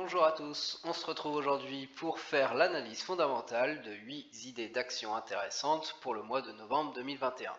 Bonjour à tous, on se retrouve aujourd'hui pour faire l'analyse fondamentale de 8 idées d'action intéressantes pour le mois de novembre 2021.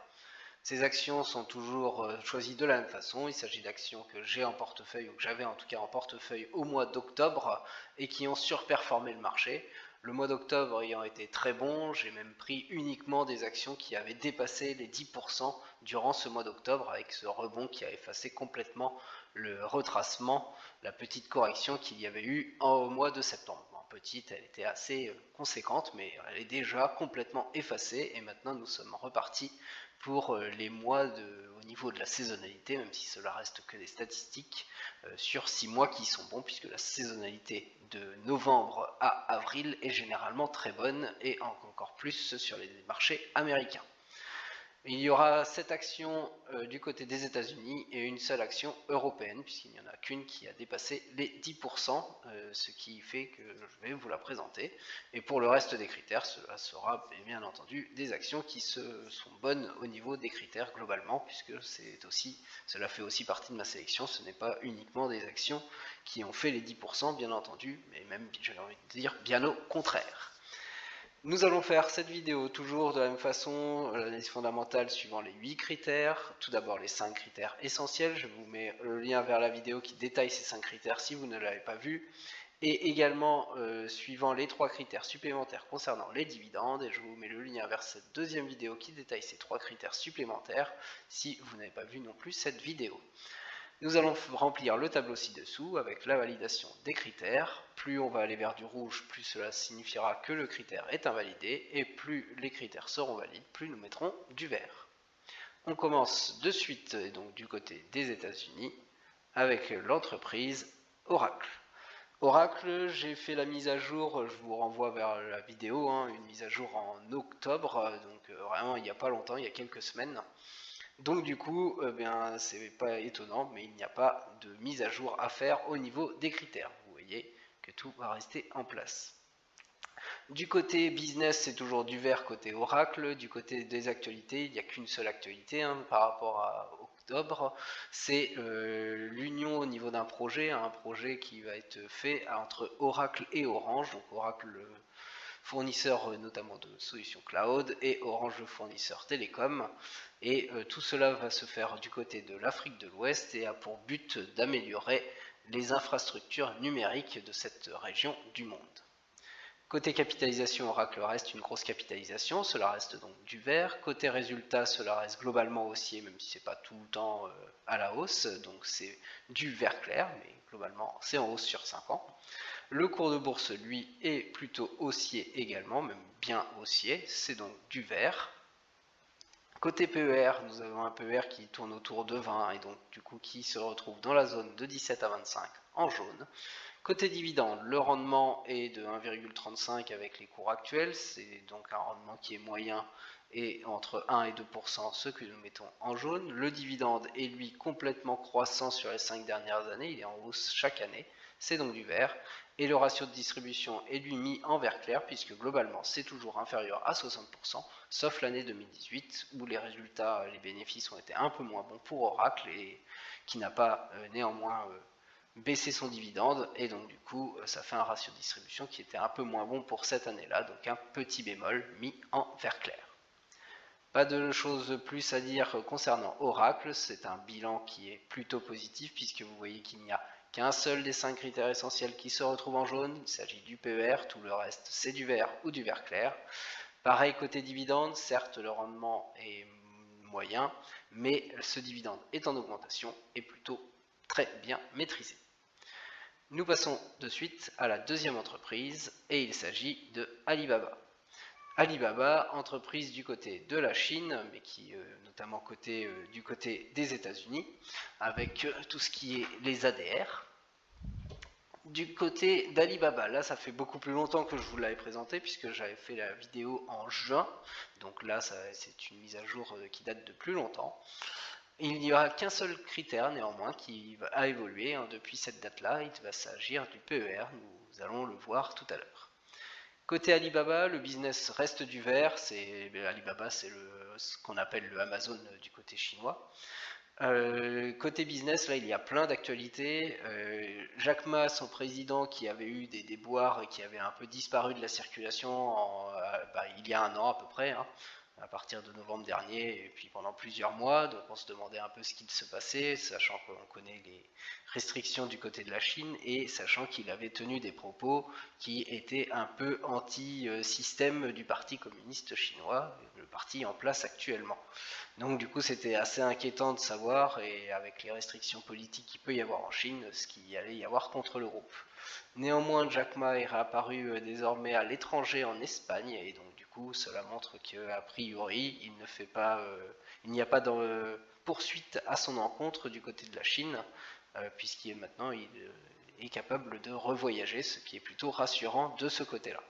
Ces actions sont toujours choisies de la même façon, il s'agit d'actions que j'ai en portefeuille ou que j'avais en tout cas en portefeuille au mois d'octobre et qui ont surperformé le marché. Le mois d'octobre ayant été très bon, j'ai même pris uniquement des actions qui avaient dépassé les 10% durant ce mois d'octobre avec ce rebond qui a effacé complètement le retracement, la petite correction qu'il y avait eu au mois de septembre. En petite, elle était assez conséquente, mais elle est déjà complètement effacée et maintenant nous sommes repartis pour les mois au niveau de la saisonnalité, même si cela reste que des statistiques, sur 6 mois qui sont bons, puisque la saisonnalité de novembre à avril est généralement très bonne, et encore plus sur les marchés américains. Il y aura 7 actions du côté des États-Unis et une seule action européenne, puisqu'il n'y en a qu'une qui a dépassé les 10%, ce qui fait que je vais vous la présenter. Et pour le reste des critères, cela sera bien entendu des actions qui sont bonnes au niveau des critères globalement, puisque cela fait aussi partie de ma sélection. Ce n'est pas uniquement des actions qui ont fait les 10%, bien entendu, mais même, j'avais envie de dire, bien au contraire. Nous allons faire cette vidéo toujours de la même façon, l'analyse fondamentale suivant les 8 critères. Tout d'abord les 5 critères essentiels, je vous mets le lien vers la vidéo qui détaille ces 5 critères si vous ne l'avez pas vu. Et également suivant les 3 critères supplémentaires concernant les dividendes, et je vous mets le lien vers cette deuxième vidéo qui détaille ces 3 critères supplémentaires si vous n'avez pas vu non plus cette vidéo. Nous allons remplir le tableau ci-dessous avec la validation des critères. Plus on va aller vers du rouge, plus cela signifiera que le critère est invalidé, et plus les critères seront valides, plus nous mettrons du vert. On commence de suite, donc du côté des États-Unis, avec l'entreprise Oracle. Oracle, j'ai fait la mise à jour, je vous renvoie vers la vidéo, une mise à jour en octobre, donc vraiment il n'y a pas longtemps, il y a quelques semaines. Donc du coup, c'est pas étonnant, mais il n'y a pas de mise à jour à faire au niveau des critères. Vous voyez que tout va rester en place. Du côté business, c'est toujours du vert côté Oracle. Du côté des actualités, il n'y a qu'une seule actualité par rapport à octobre. C'est l'union au niveau d'un projet, un projet qui va être fait entre Oracle et Orange. Donc Oracle, fournisseur notamment de solutions cloud, et Orange, le fournisseur télécom. Et tout cela va se faire du côté de l'Afrique de l'Ouest et a pour but d'améliorer les infrastructures numériques de cette région du monde. Côté capitalisation, Oracle reste une grosse capitalisation, cela reste donc du vert. Côté résultat, cela reste globalement haussier, même si ce n'est pas tout le temps à la hausse, donc c'est du vert clair, mais globalement c'est en hausse sur 5 ans. Le cours de bourse, lui, est plutôt haussier également, même bien haussier, c'est donc du vert. Côté PER, nous avons un PER qui tourne autour de 20 et donc du coup qui se retrouve dans la zone de 17 à 25 en jaune. Côté dividende, le rendement est de 1,35 avec les cours actuels, c'est donc un rendement qui est moyen et entre 1 et 2%, ce que nous mettons en jaune. Le dividende est lui complètement croissant sur les 5 dernières années, il est en hausse chaque année, c'est donc du vert. Et le ratio de distribution est lui mis en vert clair, puisque globalement c'est toujours inférieur à 60%, sauf l'année 2018, où les résultats, les bénéfices ont été un peu moins bons pour Oracle, et qui n'a pas néanmoins baissé son dividende, et donc du coup ça fait un ratio de distribution qui était un peu moins bon pour cette année-là, donc un petit bémol mis en vert clair. Pas de choses plus à dire concernant Oracle, c'est un bilan qui est plutôt positif puisque vous voyez qu'il n'y a qu'un seul des 5 critères essentiels qui se retrouve en jaune, il s'agit du PER, tout le reste c'est du vert ou du vert clair. Pareil côté dividende, certes le rendement est moyen, mais ce dividende est en augmentation et plutôt très bien maîtrisé. Nous passons de suite à la deuxième entreprise et il s'agit de Alibaba. Alibaba, entreprise du côté de la Chine, mais qui notamment du côté des États-Unis, avec tout ce qui est les ADR. Du côté d'Alibaba, là ça fait beaucoup plus longtemps que je vous l'avais présenté, puisque j'avais fait la vidéo en juin, donc là c'est une mise à jour qui date de plus longtemps. Il n'y aura qu'un seul critère néanmoins qui a évolué depuis cette date-là, il va s'agir du PER, nous allons le voir tout à l'heure. Côté Alibaba, le business reste du vert, Alibaba c'est ce qu'on appelle le Amazon du côté chinois. Côté business, là, il y a plein d'actualités. Jack Ma, son président, qui avait eu des déboires et qui avait un peu disparu de la circulation il y a un an à peu près, hein, à partir de novembre dernier, et puis pendant plusieurs mois. Donc on se demandait un peu ce qu'il se passait, sachant qu'on connaît les restrictions du côté de la Chine et sachant qu'il avait tenu des propos qui étaient un peu anti-système du Parti communiste chinois, le parti en place actuellement. Donc du coup c'était assez inquiétant de savoir, et avec les restrictions politiques qu'il peut y avoir en Chine, ce qu'il allait y avoir contre le groupe. Néanmoins, Jack Ma est réapparu désormais à l'étranger en Espagne, et donc du coup cela montre qu'a priori il n'y a pas de poursuite à son encontre du côté de la Chine, puisqu'il est maintenant est capable de revoyager, ce qui est plutôt rassurant de ce côté-là.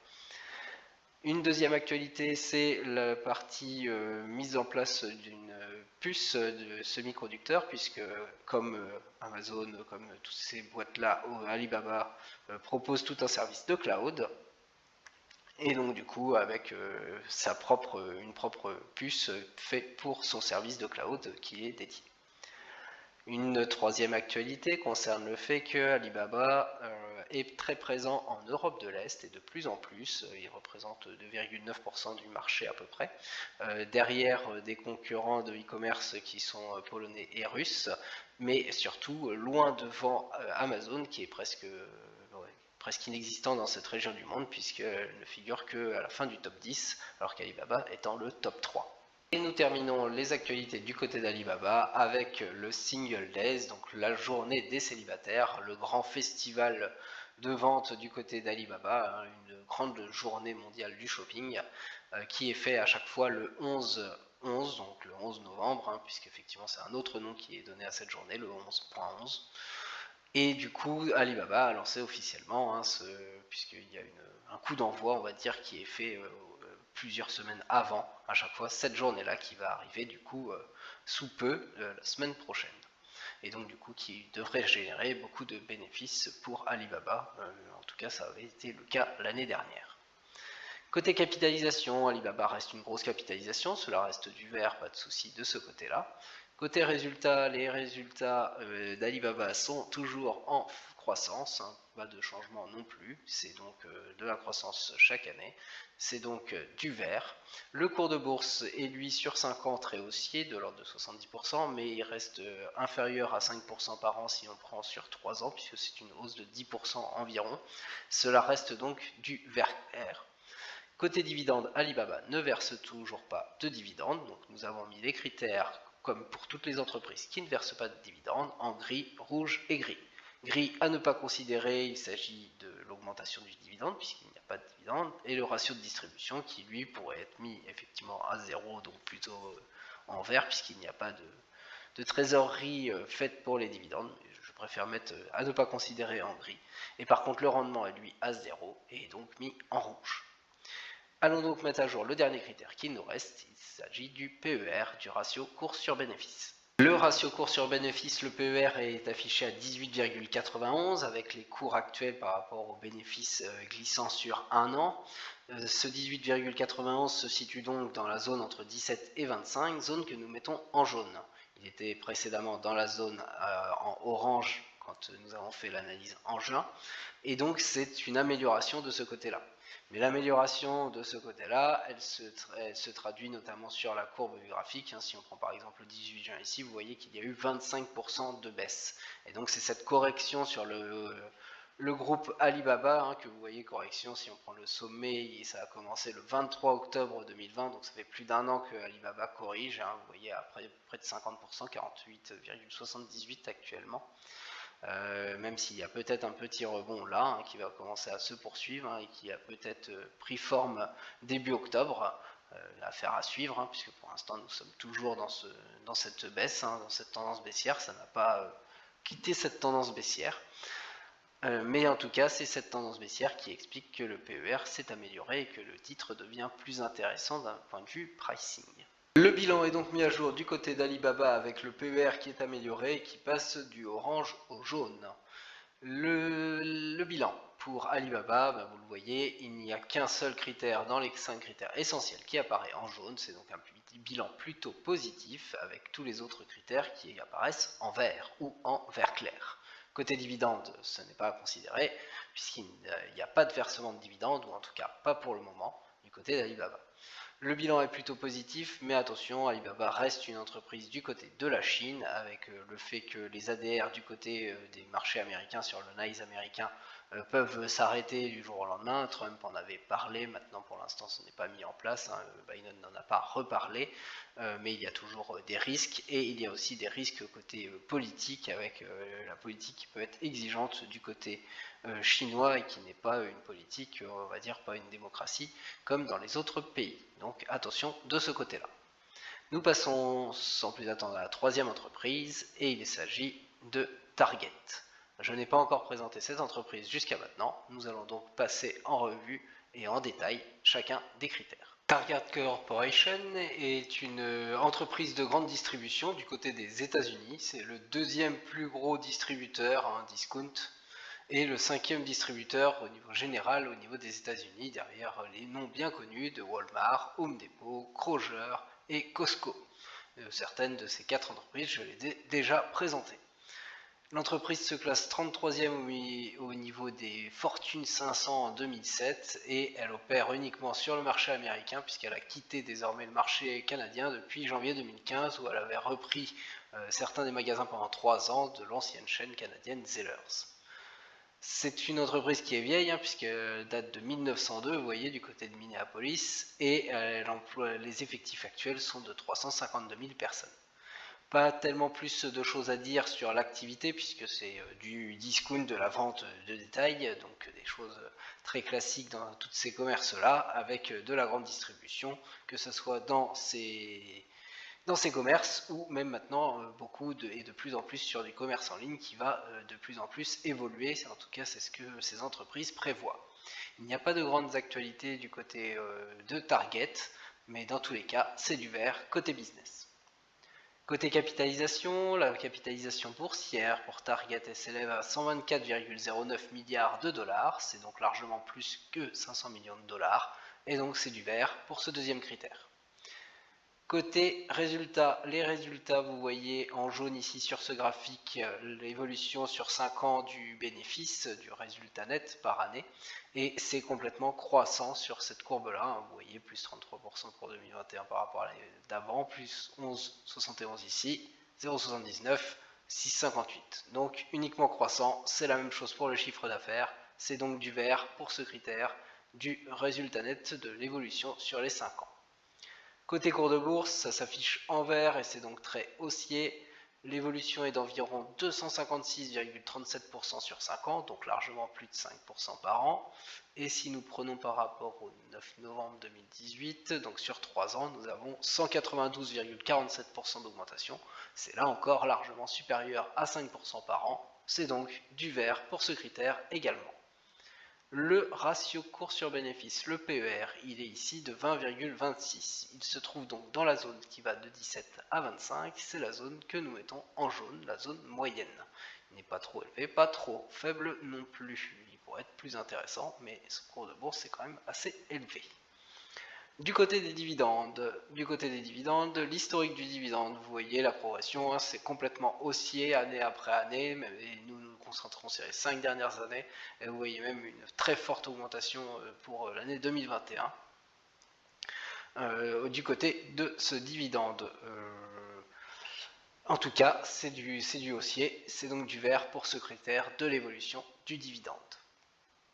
Une deuxième actualité, c'est la partie mise en place d'une puce de semi-conducteurs, puisque comme Amazon, comme toutes ces boîtes-là, Alibaba propose tout un service de cloud, et donc du coup avec une propre puce faite pour son service de cloud qui est dédié. Une troisième actualité concerne le fait que Alibaba est très présent en Europe de l'Est et de plus en plus, il représente 2,9% du marché à peu près, derrière des concurrents de e-commerce qui sont polonais et russes, mais surtout loin devant Amazon qui est presque inexistant dans cette région du monde, puisqu'elle ne figure qu'à la fin du top 10, alors qu'Alibaba est dans le top 3. Et nous terminons les actualités du côté d'Alibaba avec le Single Days, donc la journée des célibataires, le grand festival de vente du côté d'Alibaba, hein, une grande journée mondiale du shopping qui est fait à chaque fois le 11, donc le 11 novembre, hein, puisqu'effectivement c'est un autre nom qui est donné à cette journée, le 11.11. Et du coup, Alibaba a lancé officiellement, hein, puisqu'il y a un coup d'envoi, on va dire, qui est fait plusieurs semaines avant, à chaque fois, cette journée-là qui va arriver du coup sous peu, la semaine prochaine. Et donc du coup qui devrait générer beaucoup de bénéfices pour Alibaba, en tout cas ça avait été le cas l'année dernière. Côté capitalisation, Alibaba reste une grosse capitalisation, cela reste du vert, pas de souci de ce côté-là. Côté résultats, les résultats d'Alibaba sont toujours en croissance, hein, pas de changement non plus, c'est donc de la croissance chaque année, c'est donc du vert. Le cours de bourse est lui sur 5 ans très haussier, de l'ordre de 70%, mais il reste inférieur à 5% par an si on prend sur 3 ans, puisque c'est une hausse de 10% environ. Cela reste donc du vert. Côté dividende, Alibaba ne verse toujours pas de dividendes, donc nous avons mis les critères comme pour toutes les entreprises qui ne versent pas de dividendes en gris, rouge et gris. Gris à ne pas considérer, il s'agit de l'augmentation du dividende puisqu'il n'y a pas de dividende, et le ratio de distribution qui lui pourrait être mis effectivement à 0, donc plutôt en vert puisqu'il n'y a pas de trésorerie faite pour les dividendes. Je préfère mettre à ne pas considérer en gris. Et par contre le rendement est lui à 0 et est donc mis en rouge. Allons donc mettre à jour le dernier critère qui nous reste, il s'agit du PER, du ratio cours sur bénéfice. Le ratio cours sur bénéfice, le PER, est affiché à 18,91 avec les cours actuels par rapport aux bénéfices glissant sur un an. Ce 18,91 se situe donc dans la zone entre 17 et 25, zone que nous mettons en jaune. Il était précédemment dans la zone en orange quand nous avons fait l'analyse en juin, et donc c'est une amélioration de ce côté-là. Mais l'amélioration de ce côté-là, elle se traduit notamment sur la courbe graphique. Hein. Si on prend par exemple le 18 juin ici, vous voyez qu'il y a eu 25% de baisse. Et donc c'est cette correction sur le groupe Alibaba, hein, que vous voyez, correction, si on prend le sommet, ça a commencé le 23 octobre 2020, donc ça fait plus d'un an que Alibaba corrige. Hein, vous voyez, à près de 50%, 48,78 actuellement. Même s'il y a peut-être un petit rebond là, hein, qui va commencer à se poursuivre, hein, et qui a peut-être pris forme début octobre, affaire à suivre, hein, puisque pour l'instant nous sommes toujours dans cette baisse, hein, dans cette tendance baissière, ça n'a pas quitté cette tendance baissière. Mais en tout cas, c'est cette tendance baissière qui explique que le PER s'est amélioré et que le titre devient plus intéressant d'un point de vue pricing. Le bilan est donc mis à jour du côté d'Alibaba avec le PER qui est amélioré et qui passe du orange au jaune. Le bilan pour Alibaba, vous le voyez, il n'y a qu'un seul critère dans les 5 critères essentiels qui apparaît en jaune, c'est donc un bilan plutôt positif avec tous les autres critères qui apparaissent en vert ou en vert clair. Côté dividende, ce n'est pas à considérer puisqu'il n'y a pas de versement de dividende, ou en tout cas pas pour le moment, du côté d'Alibaba. Le bilan est plutôt positif, mais attention, Alibaba reste une entreprise du côté de la Chine, avec le fait que les ADR du côté des marchés américains sur le NYSE américain peuvent s'arrêter du jour au lendemain. Trump en avait parlé, maintenant pour l'instant ce n'est pas mis en place, Biden n'en a pas reparlé, mais il y a toujours des risques, et il y a aussi des risques côté politique, avec la politique qui peut être exigeante du côté chinois, et qui n'est pas une politique, on va dire, pas une démocratie, comme dans les autres pays. Donc attention de ce côté-là. Nous passons sans plus attendre à la troisième entreprise, et il s'agit de Target. Je n'ai pas encore présenté cette entreprise jusqu'à maintenant, nous allons donc passer en revue et en détail chacun des critères. Target Corporation est une entreprise de grande distribution du côté des États-Unis. C'est le deuxième plus gros distributeur, discount, et le cinquième distributeur au niveau général au niveau des États-Unis, derrière les noms bien connus de Walmart, Home Depot, Kroger et Costco. Certaines de ces quatre entreprises, je les ai déjà présentées. L'entreprise se classe 33e au niveau des Fortune 500 en 2007, et elle opère uniquement sur le marché américain puisqu'elle a quitté désormais le marché canadien depuis janvier 2015, où elle avait repris certains des magasins pendant 3 ans de l'ancienne chaîne canadienne Zellers. C'est une entreprise qui est vieille, puisqu'elle date de 1902, vous voyez, du côté de Minneapolis, et les effectifs actuels sont de 352 000 personnes. Pas tellement plus de choses à dire sur l'activité, puisque c'est du discount, de la vente de détail, donc des choses très classiques dans tous ces commerces-là, avec de la grande distribution, que ce soit dans ces commerces, ou même maintenant beaucoup et de plus en plus sur du commerce en ligne qui va de plus en plus évoluer. En tout cas, c'est ce que ces entreprises prévoient. Il n'y a pas de grandes actualités du côté de Target, mais dans tous les cas, c'est du vert côté business. Côté capitalisation, la capitalisation boursière pour Target s'élève à 124,09 milliards de dollars, c'est donc largement plus que 500 millions de dollars, et donc c'est du vert pour ce deuxième critère. Côté résultats, les résultats, vous voyez en jaune ici sur ce graphique l'évolution sur 5 ans du bénéfice, du résultat net par année, et c'est complètement croissant sur cette courbe-là. Vous voyez plus 33% pour 2021 par rapport à l'année d'avant, plus 11,71 ici, 0,79, 6,58. Donc uniquement croissant, c'est la même chose pour le chiffre d'affaires, c'est donc du vert pour ce critère du résultat net de l'évolution sur les 5 ans. Côté cours de bourse, ça s'affiche en vert et c'est donc très haussier. L'évolution est d'environ 256,37% sur 5 ans, donc largement plus de 5% par an. Et si nous prenons par rapport au 9 novembre 2018, donc sur 3 ans, nous avons 192,47% d'augmentation. C'est là encore largement supérieur à 5% par an. C'est donc du vert pour ce critère également. Le ratio cours sur bénéfice, le PER, il est ici de 20,26. Il se trouve donc dans la zone qui va de 17 à 25. C'est la zone que nous mettons en jaune, la zone moyenne. Il n'est pas trop élevé, pas trop faible non plus. Il pourrait être plus intéressant, mais ce cours de bourse est quand même assez élevé. Du côté des dividendes, l'historique du dividende, vous voyez la progression, c'est complètement haussier année après année, et nous nous concentrons sur les 5 dernières années, et vous voyez même une très forte augmentation pour l'année 2021 du côté de ce dividende. En tout cas, c'est du haussier, c'est donc du vert pour ce critère de l'évolution du dividende.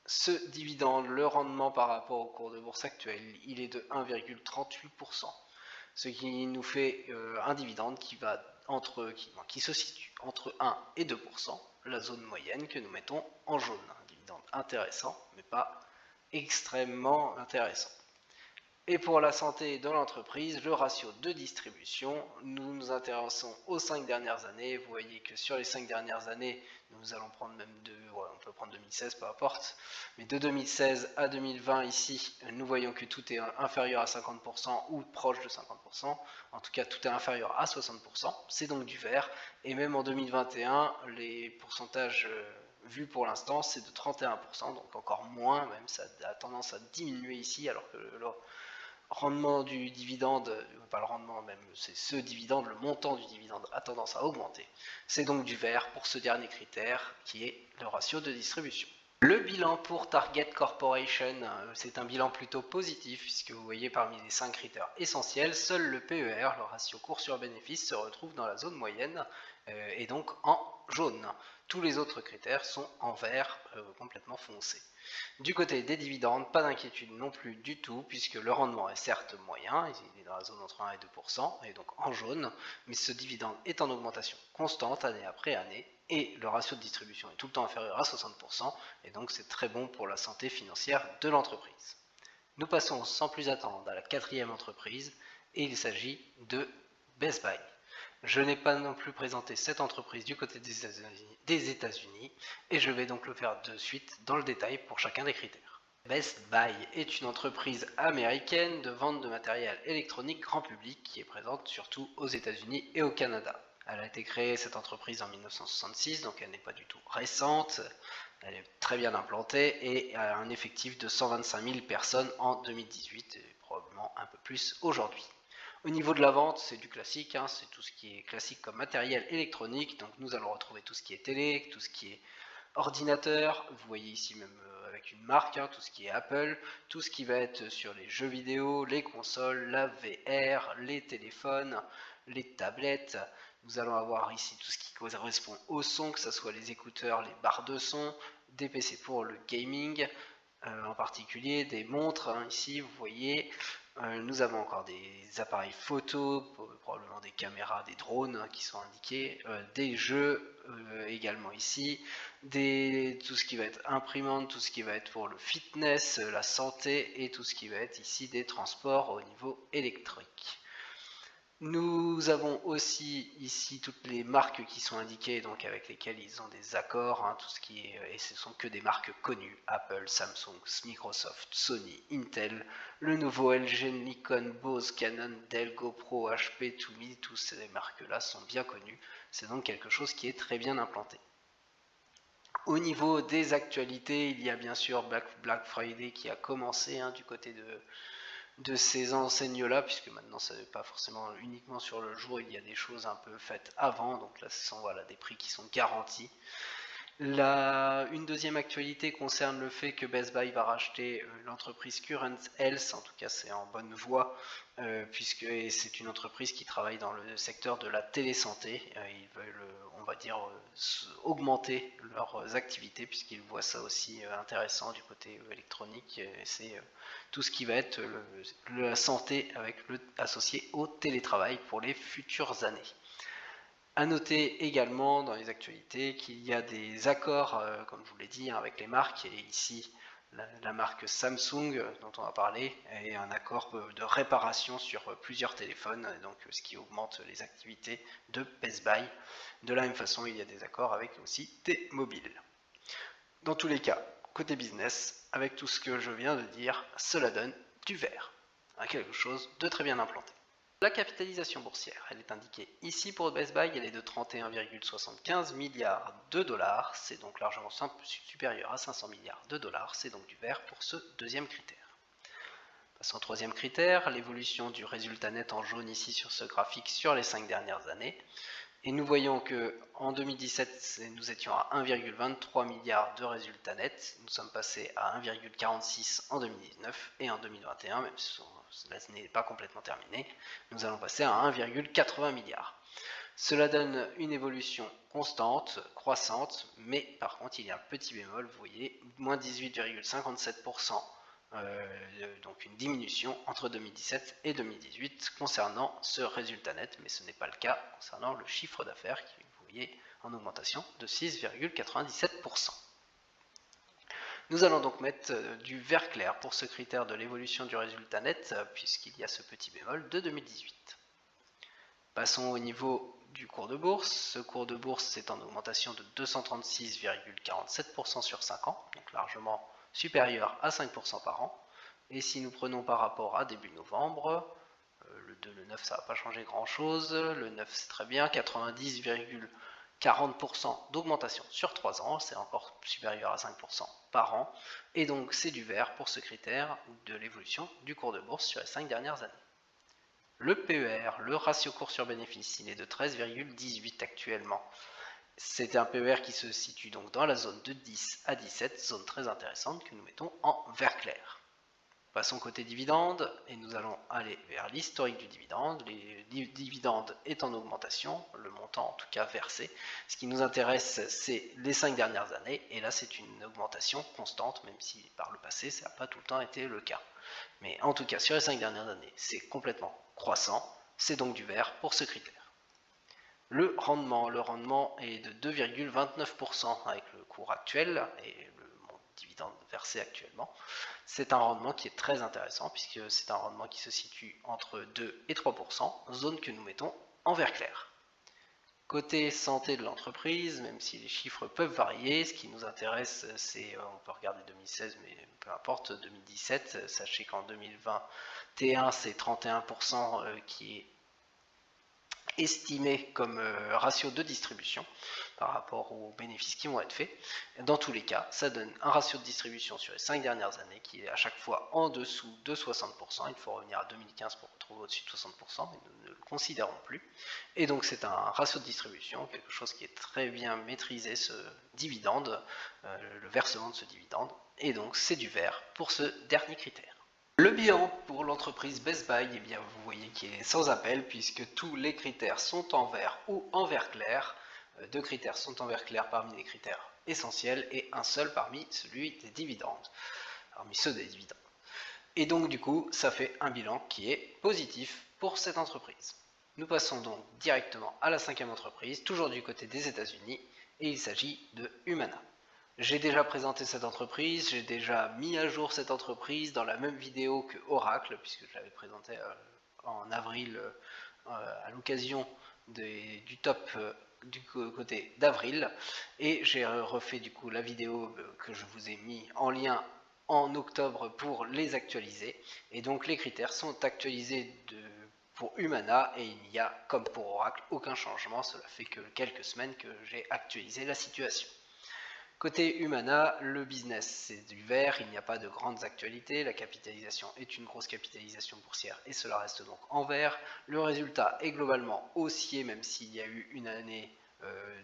Ce dividende, le rendement par rapport au cours de bourse actuel, il est de 1,38%, ce qui nous fait un dividende qui se situe entre 1 et 2%, la zone moyenne que nous mettons en jaune. Un dividende intéressant, mais pas extrêmement intéressant. Et pour la santé de l'entreprise, le ratio de distribution, nous nous intéressons aux 5 dernières années. Vous voyez que sur les 5 dernières années, nous allons prendre même on peut prendre 2016, peu importe, mais de 2016 à 2020 ici, nous voyons que tout est inférieur à 50% ou proche de 50%, en tout cas tout est inférieur à 60%, c'est donc du vert, et même en 2021, les pourcentages vus pour l'instant, c'est de 31%, donc encore moins, même ça a tendance à diminuer ici, alors que rendement du dividende, pas le rendement même, c'est ce dividende, le montant du dividende a tendance à augmenter. C'est donc du vert pour ce dernier critère qui est le ratio de distribution. Le bilan pour Target Corporation, c'est un bilan plutôt positif puisque vous voyez parmi les 5 critères essentiels, seul le PER, le ratio cours sur bénéfice, se retrouve dans la zone moyenne et donc en jaune. Tous les autres critères sont en vert complètement foncé. Du côté des dividendes, pas d'inquiétude non plus du tout, puisque le rendement est certes moyen, il est dans la zone entre 1 et 2%, et donc en jaune, mais ce dividende est en augmentation constante année après année, et le ratio de distribution est tout le temps inférieur à 60%, et donc c'est très bon pour la santé financière de l'entreprise. Nous passons sans plus attendre à la 4e entreprise, et il s'agit de Best Buy. Je n'ai pas non plus présenté cette entreprise du côté des États-Unis et je vais donc le faire de suite dans le détail pour chacun des critères. Best Buy est une entreprise américaine de vente de matériel électronique grand public qui est présente surtout aux États-Unis et au Canada. Elle a été créée, cette entreprise, en 1966, donc elle n'est pas du tout récente. Elle est très bien implantée et a un effectif de 125 000 personnes en 2018 et probablement un peu plus aujourd'hui. Au niveau de la vente, c'est du classique, c'est tout ce qui est classique comme matériel électronique, donc nous allons retrouver tout ce qui est télé, tout ce qui est ordinateur, vous voyez ici même avec une marque, tout ce qui est Apple, tout ce qui va être sur les jeux vidéo, les consoles, la VR, les téléphones, les tablettes. Nous allons avoir ici tout ce qui correspond au son, que ce soit les écouteurs, les barres de son, des PC pour le gaming, en particulier des montres, ici vous voyez. Nous avons encore des appareils photo, probablement des caméras, des drones qui sont indiqués, des jeux également ici, tout ce qui va être imprimante, tout ce qui va être pour le fitness, la santé et tout ce qui va être ici des transports au niveau électrique. Nous avons aussi ici toutes les marques qui sont indiquées, donc avec lesquelles ils ont des accords, tout ce qui est, et ce sont que des marques connues, Apple, Samsung, Microsoft, Sony, Intel, le nouveau LG, Nikon, Bose, Canon, Dell, GoPro, HP, Tumi, toutes ces marques-là sont bien connues, c'est donc quelque chose qui est très bien implanté. Au niveau des actualités, il y a bien sûr Black Friday qui a commencé du côté de ces enseignes-là, puisque maintenant ça n'est pas forcément uniquement sur le jour, il y a des choses un peu faites avant, donc là ce sont des prix qui sont garantis. Une deuxième actualité concerne le fait que Best Buy va racheter l'entreprise Current Health, en tout cas c'est en bonne voie, puisque c'est une entreprise qui travaille dans le secteur de la télésanté. Ils veulent, on va dire, augmenter leurs activités, puisqu'ils voient ça aussi intéressant du côté électronique. C'est tout ce qui va être la santé associé au télétravail pour les futures années. A noter également dans les actualités qu'il y a des accords, comme je vous l'ai dit, avec les marques, et ici la marque Samsung dont on va parler, et un accord de réparation sur plusieurs téléphones, donc ce qui augmente les activités de Best Buy. De la même façon, il y a des accords avec aussi T-Mobile. Dans tous les cas, côté business, avec tout ce que je viens de dire, cela donne du vert, quelque chose de très bien implanté. La capitalisation boursière, elle est indiquée ici pour Best Buy, elle est de 31,75 milliards de dollars, c'est donc largement supérieur à 500 milliards de dollars, c'est donc du vert pour ce deuxième critère. Passons au troisième critère, l'évolution du résultat net en jaune ici sur ce graphique sur les 5 dernières années. Et nous voyons que en 2017, nous étions à 1,23 milliard de résultats nets. Nous sommes passés à 1,46 en 2019 et en 2021, même si cela n'est pas complètement terminé, nous allons passer à 1,80 milliard. Cela donne une évolution constante, croissante, mais par contre il y a un petit bémol, vous voyez, moins 18,57%. Donc une diminution entre 2017 et 2018 concernant ce résultat net, mais ce n'est pas le cas concernant le chiffre d'affaires qui, vous voyez, en augmentation de 6,97%. Nous allons donc mettre du vert clair pour ce critère de l'évolution du résultat net, puisqu'il y a ce petit bémol de 2018. Passons au niveau du cours de bourse. Ce cours de bourse est en augmentation de 236,47% sur 5 ans, donc largement supérieur à 5% par an. Et si nous prenons par rapport à début novembre, le 2, le 9 ça va pas changer grand chose, le 9 c'est très bien, 90,4% 40% d'augmentation sur 3 ans, c'est encore supérieur à 5% par an, et donc c'est du vert pour ce critère de l'évolution du cours de bourse sur les 5 dernières années. Le PER, le ratio cours sur bénéfice, il est de 13,18 actuellement. C'est un PER qui se situe donc dans la zone de 10 à 17, zone très intéressante que nous mettons en vert clair. Passons côté dividende et nous allons aller vers l'historique du dividende. Les dividendes est en augmentation, le montant en tout cas versé. Ce qui nous intéresse, c'est les 5 dernières années, et là c'est une augmentation constante, même si par le passé ça n'a pas tout le temps été le cas. Mais en tout cas sur les 5 dernières années, c'est complètement croissant, c'est donc du vert pour ce critère. Le rendement est de 2,29% avec le cours actuel et le dividende versé actuellement. C'est un rendement qui est très intéressant puisque c'est un rendement qui se situe entre 2 et 3%, zone que nous mettons en vert clair. Côté santé de l'entreprise, même si les chiffres peuvent varier, ce qui nous intéresse, c'est, on peut regarder 2016, mais peu importe, 2017, sachez qu'en 2021, c'est 31% qui est estimé comme ratio de distribution par rapport aux bénéfices qui vont être faits. Dans tous les cas, ça donne un ratio de distribution sur les 5 dernières années qui est à chaque fois en dessous de 60%. Il faut revenir à 2015 pour retrouver au-dessus de 60%, mais nous ne le considérons plus. Et donc c'est un ratio de distribution, quelque chose qui est très bien maîtrisé, ce dividende, le versement de ce dividende. Et donc c'est du vert pour ce dernier critère. Le bilan pour l'entreprise Best Buy, eh bien, vous voyez qu'il est sans appel puisque tous les critères sont en vert ou en vert clair. 2 critères sont en vert clair parmi les critères essentiels et un seul parmi celui des dividendes, parmi ceux des dividendes. Et donc du coup, ça fait un bilan qui est positif pour cette entreprise. Nous passons donc directement à la 5e entreprise, toujours du côté des États-Unis, et il s'agit de Humana. J'ai déjà présenté cette entreprise, j'ai déjà mis à jour cette entreprise dans la même vidéo que Oracle, puisque je l'avais présenté en avril à l'occasion du top du côté d'avril, et j'ai refait du coup la vidéo que je vous ai mis en lien en octobre pour les actualiser, et donc les critères sont actualisés pour Humana, et il n'y a, comme pour Oracle, aucun changement. Cela fait que quelques semaines que j'ai actualisé la situation. Côté Humana, le business c'est du vert, il n'y a pas de grandes actualités, la capitalisation est une grosse capitalisation boursière et cela reste donc en vert. Le résultat est globalement haussier même s'il y a eu une année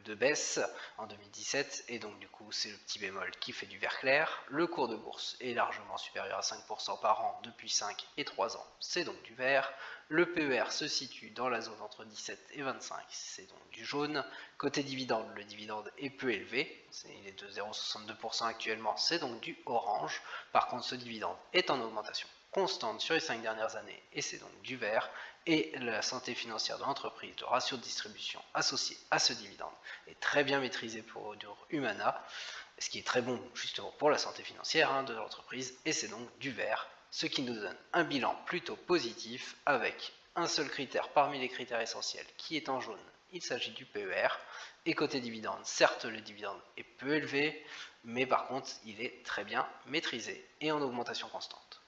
de baisse en 2017 et donc du coup c'est le petit bémol qui fait du vert clair. Le cours de bourse est largement supérieur à 5% par an depuis 5 et 3 ans, c'est donc du vert. Le PER se situe dans la zone entre 17 et 25, c'est donc du jaune. Côté dividende, le dividende est peu élevé, il est de 0,62% actuellement, c'est donc du orange. Par contre, ce dividende est en augmentation constante sur les 5 dernières années et c'est donc du vert. Et la santé financière de l'entreprise, le ratio de distribution associé à ce dividende est très bien maîtrisé pour Humana, ce qui est très bon justement pour la santé financière de l'entreprise, et c'est donc du vert, ce qui nous donne un bilan plutôt positif avec un seul critère parmi les critères essentiels qui est en jaune, il s'agit du PER, et côté dividende, certes le dividende est peu élevé, mais par contre il est très bien maîtrisé et en augmentation constante.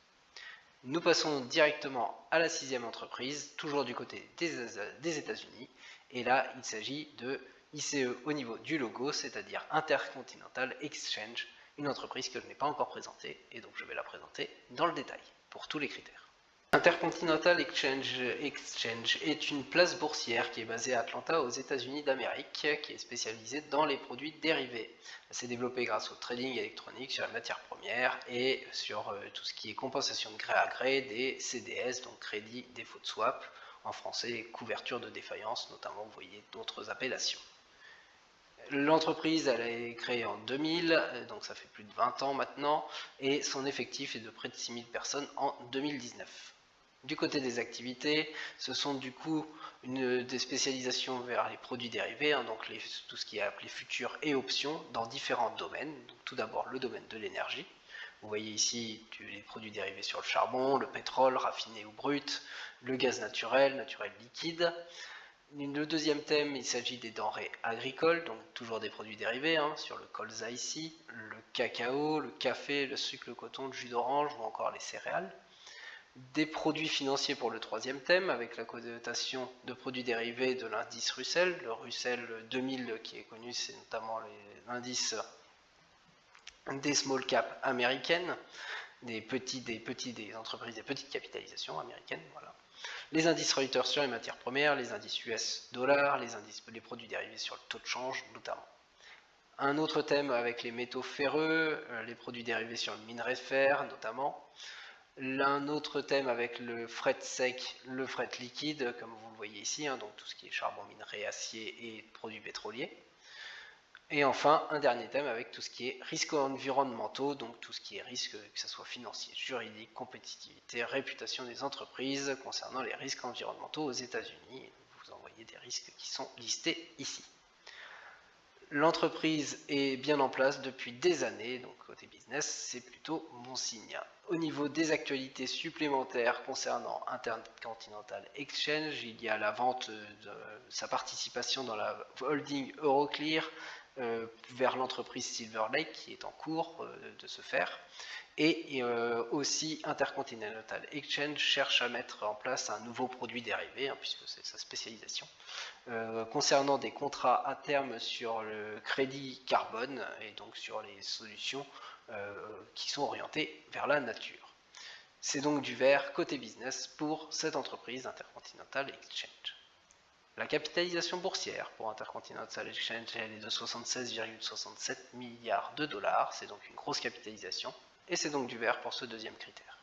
Nous passons directement à la 6e entreprise, toujours du côté des États-Unis, et là il s'agit de ICE au niveau du logo, c'est-à-dire Intercontinental Exchange, une entreprise que je n'ai pas encore présentée, et donc je vais la présenter dans le détail, pour tous les critères. Intercontinental Exchange est une place boursière qui est basée à Atlanta aux États-Unis d'Amérique, qui est spécialisée dans les produits dérivés. Elle s'est développée grâce au trading électronique sur les matières premières et sur tout ce qui est compensation de gré à gré des CDS, donc crédit défaut de swap, en français couverture de défaillance, notamment vous voyez d'autres appellations. L'entreprise, elle a été créée en 2000, donc ça fait plus de 20 ans maintenant, et son effectif est de près de 6000 personnes en 2019. Du côté des activités, ce sont du coup des spécialisations vers les produits dérivés, donc tout ce qui est appelé futurs et options dans différents domaines. Donc, tout d'abord le domaine de l'énergie. Vous voyez ici les produits dérivés sur le charbon, le pétrole raffiné ou brut, le gaz naturel liquide. Le deuxième thème, il s'agit des denrées agricoles, donc toujours des produits dérivés, sur le colza ici, le cacao, le café, le sucre, le coton, le jus d'orange ou encore les céréales. Des produits financiers pour le troisième thème, avec la cotation de produits dérivés de l'indice Russell. Le Russell 2000 qui est connu, c'est notamment l'indice des small caps américaines, des entreprises des petites capitalisations américaines. Voilà. Les indices Reuters sur les matières premières, les indices US dollars, les produits dérivés sur le taux de change notamment. Un autre thème avec les métaux ferreux, les produits dérivés sur le minerai de fer notamment. Un autre thème avec le fret sec, le fret liquide, comme vous le voyez ici, hein, donc tout ce qui est charbon, minerai, acier et produits pétroliers. Et enfin, un dernier thème avec tout ce qui est risques environnementaux, donc tout ce qui est risque, que ce soit financier, juridique, compétitivité, réputation des entreprises concernant les risques environnementaux aux États-Unis. Vous en voyez des risques qui sont listés ici. L'entreprise est bien en place depuis des années, donc côté business, c'est plutôt bon signe. Au niveau des actualités supplémentaires concernant Intercontinental Exchange, il y a la vente de sa participation dans la holding Euroclear vers l'entreprise Silver Lake qui est en cours de se faire. Et aussi Intercontinental Exchange cherche à mettre en place un nouveau produit dérivé, hein, puisque c'est sa spécialisation, concernant des contrats à terme sur le crédit carbone et donc sur les solutions qui sont orientées vers la nature. C'est donc du vert côté business pour cette entreprise Intercontinental Exchange. La capitalisation boursière pour Intercontinental Exchange elle est de 76,67 milliards de dollars, c'est donc une grosse capitalisation. Et c'est donc du vert pour ce deuxième critère.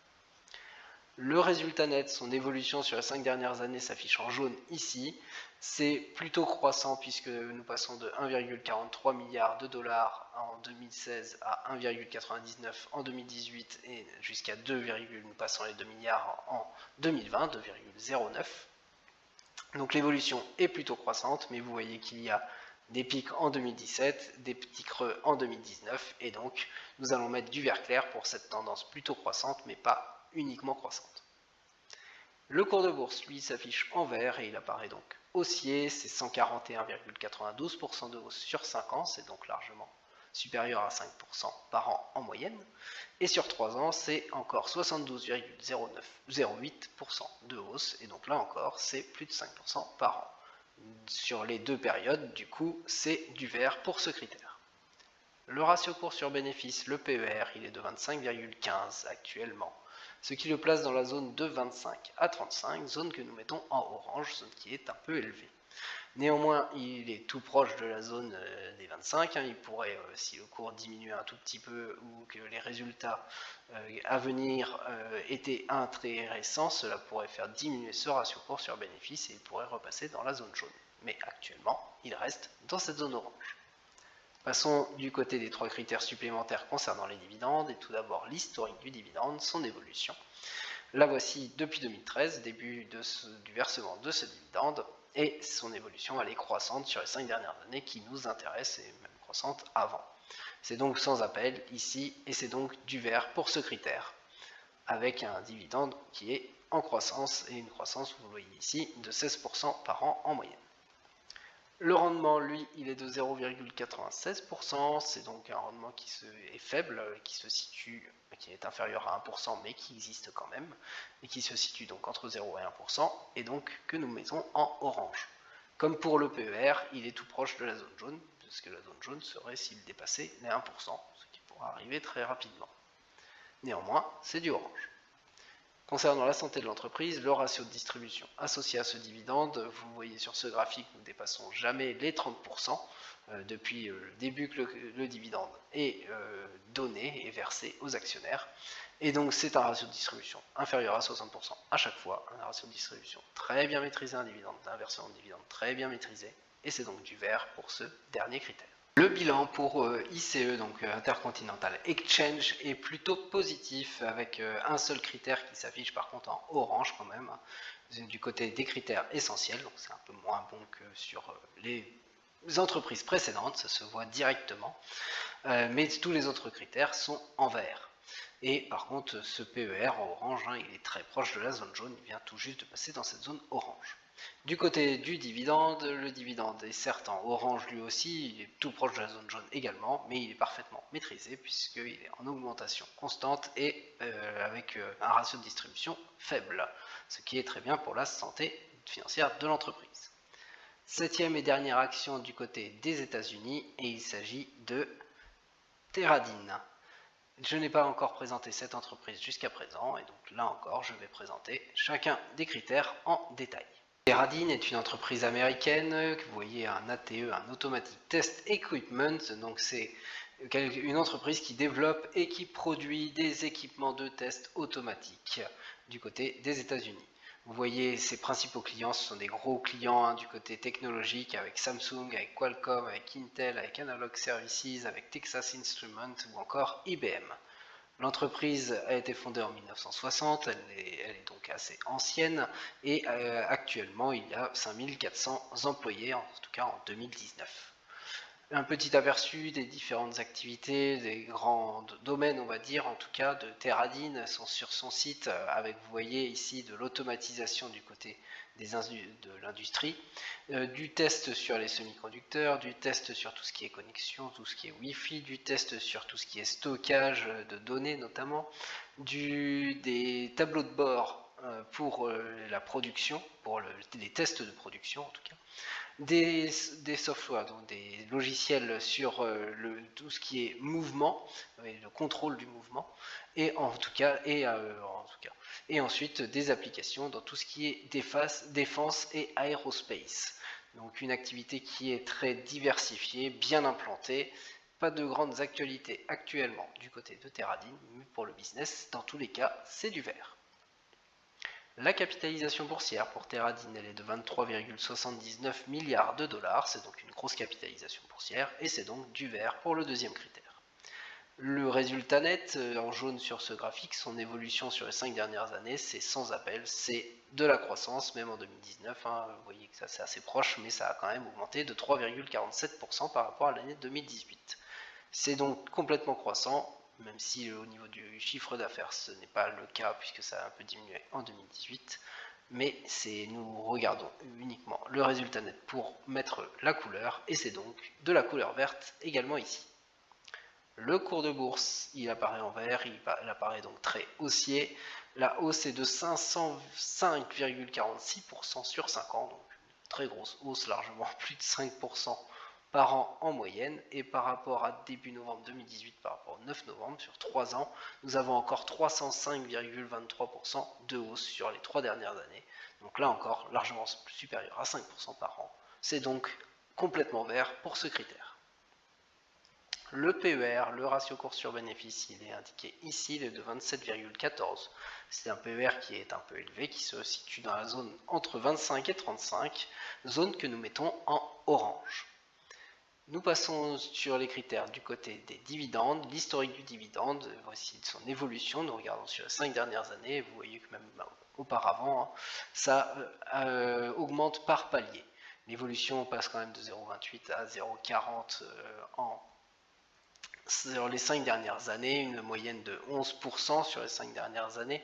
Le résultat net, son évolution sur les 5 dernières années s'affiche en jaune ici. C'est plutôt croissant puisque nous passons de 1,43 milliard de dollars en 2016 à 1,99 en 2018 et jusqu'à 2, nous passons les 2 milliards en 2020, 2,09. Donc l'évolution est plutôt croissante, mais vous voyez qu'il y a des pics en 2017, des petits creux en 2019, et donc nous allons mettre du vert clair pour cette tendance plutôt croissante, mais pas uniquement croissante. Le cours de bourse, lui, s'affiche en vert et il apparaît donc haussier, c'est 141,92% de hausse sur 5 ans, c'est donc largement supérieur à 5% par an en moyenne, et sur 3 ans, c'est encore 72,08% de hausse, et donc là encore, c'est plus de 5% par an. Sur les deux périodes, du coup, c'est du vert pour ce critère. Le ratio cours sur bénéfice, le PER, il est de 25,15 actuellement, ce qui le place dans la zone de 25 à 35, zone que nous mettons en orange, zone qui est un peu élevée. Néanmoins, il est tout proche de la zone des 25, hein, il pourrait, si le cours diminuait un tout petit peu ou que les résultats à venir étaient intéressants, cela pourrait faire diminuer ce ratio cours sur bénéfice et il pourrait repasser dans la zone jaune. Mais actuellement, il reste dans cette zone orange. Passons du côté des 3 critères supplémentaires concernant les dividendes, et tout d'abord l'historique du dividende, son évolution. La voici depuis 2013, début du versement de ce dividende, et son évolution elle est croissante sur les 5 dernières années qui nous intéressent, et même croissante avant. C'est donc sans appel ici, et c'est donc du vert pour ce critère, avec un dividende qui est en croissance, et une croissance, vous le voyez ici, de 16% par an en moyenne. Le rendement, lui, il est de 0,96%, c'est donc un rendement qui est faible, qui est inférieur à 1%, mais qui existe quand même, et qui se situe donc entre 0 et 1%, et donc que nous mettons en orange. Comme pour le PER, il est tout proche de la zone jaune, puisque la zone jaune serait s'il dépassait les 1%, ce qui pourra arriver très rapidement. Néanmoins, c'est du orange. Concernant la santé de l'entreprise, le ratio de distribution associé à ce dividende, vous voyez sur ce graphique, nous ne dépassons jamais les 30% depuis le début que le dividende est donné et versé aux actionnaires. Et donc c'est un ratio de distribution inférieur à 60% à chaque fois, un ratio de distribution très bien maîtrisé, un versement de dividende très bien maîtrisé, et c'est donc du vert pour ce dernier critère. Le bilan pour ICE, donc Intercontinental Exchange, est plutôt positif avec un seul critère qui s'affiche par contre en orange quand même, hein, du côté des critères essentiels, donc c'est un peu moins bon que sur les entreprises précédentes, ça se voit directement, mais tous les autres critères sont en vert. Et par contre ce PER en orange, hein, il est très proche de la zone jaune, il vient tout juste de passer dans cette zone orange. Du côté du dividende, le dividende est certes en orange lui aussi, il est tout proche de la zone jaune également, mais il est parfaitement maîtrisé puisqu'il est en augmentation constante et avec un ratio de distribution faible, ce qui est très bien pour la santé financière de l'entreprise. Septième et dernière action du côté des États-Unis, et il s'agit de Teradyn. Je n'ai pas encore présenté cette entreprise jusqu'à présent, et donc là encore, je vais présenter chacun des critères en détail. Teradyn est une entreprise américaine, que vous voyez un ATE, un Automatic Test Equipment, donc c'est une entreprise qui développe et qui produit des équipements de test automatiques du côté des États-Unis. Vous voyez ses principaux clients, ce sont des gros clients du côté technologique avec Samsung, avec Qualcomm, avec Intel, avec Analog Services, avec Texas Instruments ou encore IBM. L'entreprise a été fondée en 1960, elle est donc assez ancienne et actuellement il y a 5400 employés, en tout cas en 2019. Un petit aperçu des différentes activités, des grands domaines, on va dire, en tout cas, de Teradyn sont sur son site, avec, vous voyez ici, de l'automatisation du côté de l'industrie, du test sur les semi-conducteurs, du test sur tout ce qui est connexion, tout ce qui est Wi-Fi, du test sur tout ce qui est stockage de données notamment, des tableaux de bord pour la production, pour les tests de production en tout cas, des softwares, donc des logiciels sur tout ce qui est mouvement, le contrôle du mouvement, et ensuite des applications dans tout ce qui est défense et aérospace. Donc une activité qui est très diversifiée, bien implantée, pas de grandes actualités actuellement du côté de Teradyn, mais pour le business, dans tous les cas, c'est du vert. La capitalisation boursière pour Teradyn, elle est de 23,79 milliards de dollars, c'est donc une grosse capitalisation boursière, et c'est donc du vert pour le deuxième critère. Le résultat net, en jaune sur ce graphique, son évolution sur les 5 dernières années, c'est sans appel, c'est de la croissance, même en 2019, vous voyez que ça c'est assez proche, mais ça a quand même augmenté de 3,47% par rapport à l'année 2018. C'est donc complètement croissant, même si au niveau du chiffre d'affaires ce n'est pas le cas puisque ça a un peu diminué en 2018, mais nous regardons uniquement le résultat net pour mettre la couleur, et c'est donc de la couleur verte également ici. Le cours de bourse, il apparaît en vert, il apparaît donc très haussier, la hausse est de 505,46% sur 5 ans, donc une très grosse hausse, largement plus de 5% par an en moyenne, et par rapport à début novembre 2018, par rapport au 9 novembre, sur 3 ans, nous avons encore 305,23% de hausse sur les 3 dernières années, donc là encore largement supérieur à 5% par an. C'est donc complètement vert pour ce critère. Le PER, le ratio cours sur bénéfice, il est indiqué ici, il est de 27,14. C'est un PER qui est un peu élevé, qui se situe dans la zone entre 25 et 35, zone que nous mettons en orange. Nous passons sur les critères du côté des dividendes, l'historique du dividende, voici son évolution, nous regardons sur les 5 dernières années, vous voyez que même auparavant, ça augmente par palier. L'évolution passe quand même de 0,28 à 0,40 sur les 5 dernières années, une moyenne de 11% sur les 5 dernières années,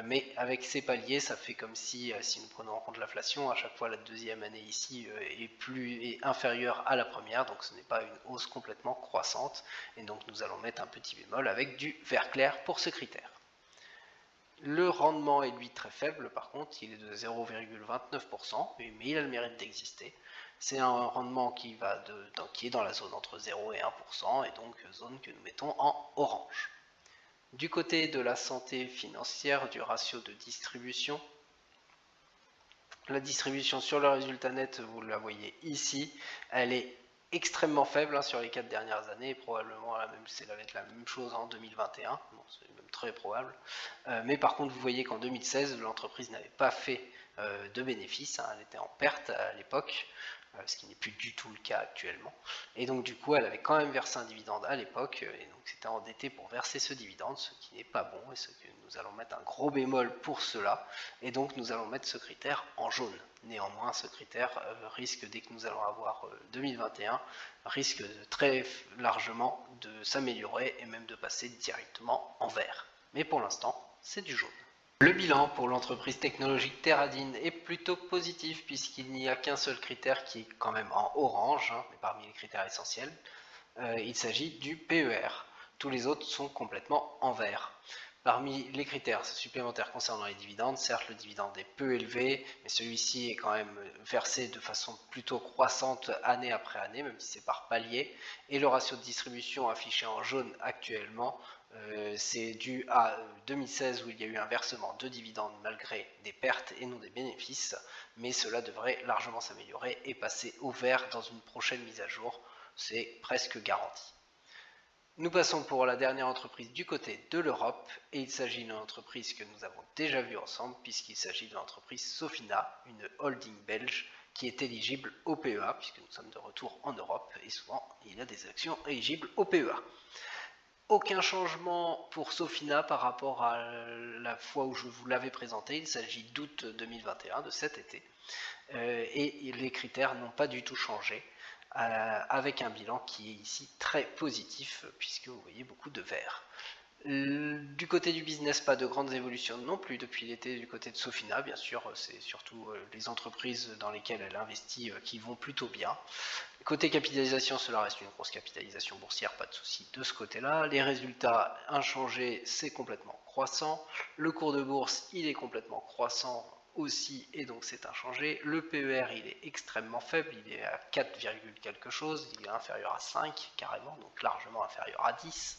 mais avec ces paliers, ça fait comme si nous prenons en compte l'inflation, à chaque fois la deuxième année ici est inférieure à la première, donc ce n'est pas une hausse complètement croissante, et donc nous allons mettre un petit bémol avec du vert clair pour ce critère. Le rendement est lui très faible, par contre, il est de 0,29%, mais il a le mérite d'exister. C'est un rendement qui est dans la zone entre 0 et 1%, et donc zone que nous mettons en orange. Du côté de la santé financière, du ratio de distribution, la distribution sur le résultat net, vous la voyez ici, elle est extrêmement faible sur les 4 dernières années, et probablement ça va être la même chose en 2021, bon, c'est même très probable, mais par contre vous voyez qu'en 2016 l'entreprise n'avait pas fait de bénéfices, elle était en perte à l'époque, ce qui n'est plus du tout le cas actuellement, et donc du coup elle avait quand même versé un dividende à l'époque, et donc c'était endetté pour verser ce dividende, ce qui n'est pas bon, et ce que nous allons mettre un gros bémol pour cela, et donc nous allons mettre ce critère en jaune. Néanmoins, ce critère risque, dès que nous allons avoir 2021, risque très largement de s'améliorer et même de passer directement en vert. Mais pour l'instant, c'est du jaune. Le bilan pour l'entreprise technologique Teradin est plutôt positif puisqu'il n'y a qu'un seul critère qui est quand même en orange, mais parmi les critères essentiels, il s'agit du PER. Tous les autres sont complètement en vert. Parmi les critères supplémentaires concernant les dividendes, certes le dividende est peu élevé, mais celui-ci est quand même versé de façon plutôt croissante année après année, même si c'est par palier, et le ratio de distribution affiché en jaune actuellement, c'est dû à 2016 où il y a eu un versement de dividendes malgré des pertes et non des bénéfices, mais cela devrait largement s'améliorer et passer au vert dans une prochaine mise à jour, c'est presque garanti. Nous passons pour la dernière entreprise du côté de l'Europe, et il s'agit d'une entreprise que nous avons déjà vue ensemble, puisqu'il s'agit de l'entreprise Sofina, une holding belge qui est éligible au PEA, puisque nous sommes de retour en Europe, et souvent il y a des actions éligibles au PEA. Aucun changement pour Sofina par rapport à la fois où je vous l'avais présenté, il s'agit d'août 2021, de cet été, et les critères n'ont pas du tout changé, avec un bilan qui est ici très positif, puisque vous voyez beaucoup de vert. Du côté du business, pas de grandes évolutions non plus depuis l'été du côté de Sofina, bien sûr, c'est surtout les entreprises dans lesquelles elle investit qui vont plutôt bien. Côté capitalisation, cela reste une grosse capitalisation boursière, pas de souci de ce côté-là. Les résultats inchangés, c'est complètement croissant. Le cours de bourse, il est complètement croissant aussi, et donc c'est inchangé. Le PER, il est extrêmement faible, il est à 4, quelque chose, il est inférieur à 5 carrément, donc largement inférieur à 10.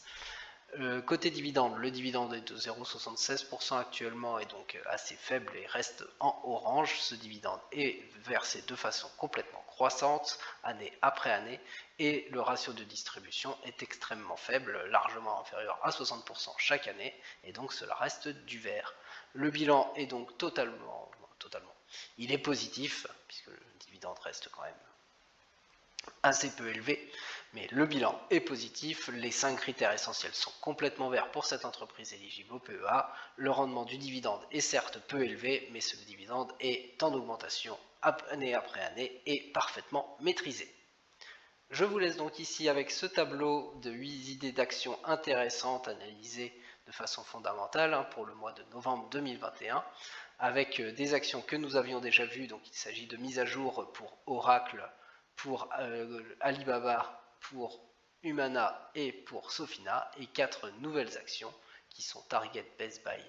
Côté dividende, le dividende est de 0,76% actuellement et donc assez faible et reste en orange. Ce dividende est versé de façon complètement croissante année après année et le ratio de distribution est extrêmement faible, largement inférieur à 60% chaque année et donc cela reste du vert. Le bilan est donc totalement, il est positif puisque le dividende reste quand même assez peu élevé, mais le bilan est positif, les 5 critères essentiels sont complètement verts pour cette entreprise éligible au PEA, le rendement du dividende est certes peu élevé, mais ce dividende est en augmentation année après année et parfaitement maîtrisé. Je vous laisse donc ici avec ce tableau de 8 idées d'actions intéressantes analysées de façon fondamentale pour le mois de novembre 2021, avec des actions que nous avions déjà vues, donc il s'agit de mise à jour pour Oracle, pour Alibaba, pour Humana et pour Sofina, et 4 nouvelles actions qui sont Target, Best Buy,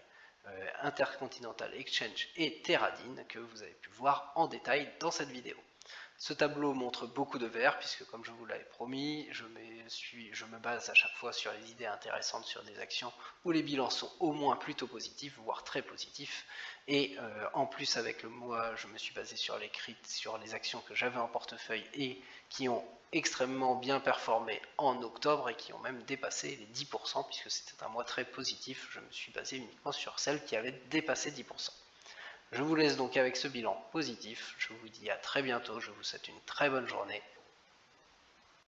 Intercontinental Exchange et Teradin que vous avez pu voir en détail dans cette vidéo. Ce tableau montre beaucoup de vert puisque comme je vous l'avais promis, je me base à chaque fois sur les idées intéressantes sur des actions où les bilans sont au moins plutôt positifs, voire très positifs. Et en plus avec le mois, je me suis basé sur les actions que j'avais en portefeuille et qui ont extrêmement bien performé en octobre et qui ont même dépassé les 10% puisque c'était un mois très positif. Je me suis basé uniquement sur celles qui avaient dépassé 10%. Je vous laisse donc avec ce bilan positif, je vous dis à très bientôt, je vous souhaite une très bonne journée